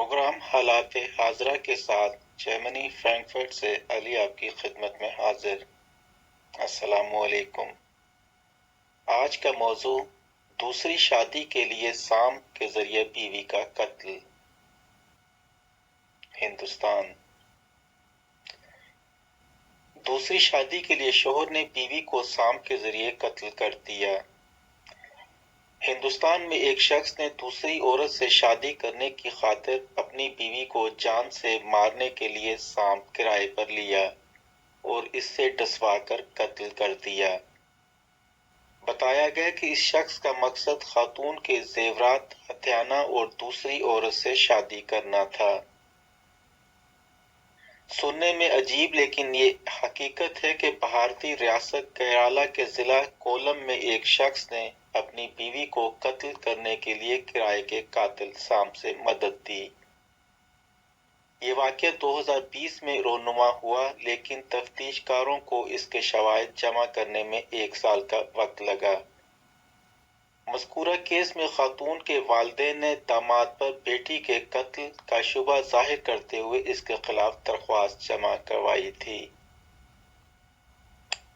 Programme حالات حاضرہ کے ساتھ جرمنی فرینکفرٹ سے علی آپ کی خدمت میں حاضر۔ السلام علیکم۔ آج کا موضوع دوسری شادی کے لیے سام کے ذریعے بیوی کا قتل۔ ہندوستان۔ دوسری شادی کے لیے شوہر نے بیوی کو سام کے ذریعے قتل کر دیا۔ ہندوستان میں ایک شخص نے دوسری عورت سے شادی کرنے کی خاطر اپنی بیوی کو جان سے مارنے کے لیے سام کرائے پر لیا اور اس سے ڈسوا کر قتل کر دیا۔ بتایا گیا کہ اس شخص کا مقصد خاتون کے زیورات ہتھیانا اور دوسری عورت سے شادی کرنا تھا۔ سننے میں عجیب لیکن یہ حقیقت ہے کہ بھارتی ریاست کیرالہ کے ضلع کولم میں ایک شخص نے اپنی بیوی کو قتل کرنے کے لیے کرائے کے قاتل سام سے مدد دی۔ یہ واقعہ 2020 میں رونما ہوا لیکن تفتیش کاروں کو اس کے شواہد جمع کرنے میں 1 سال کا وقت لگا۔ مذکورہ کیس میں خاتون کے والدین نے داماد پر بیٹی کے قتل کا شبہ ظاہر کرتے ہوئے اس کے خلاف درخواست جمع کروائی تھی۔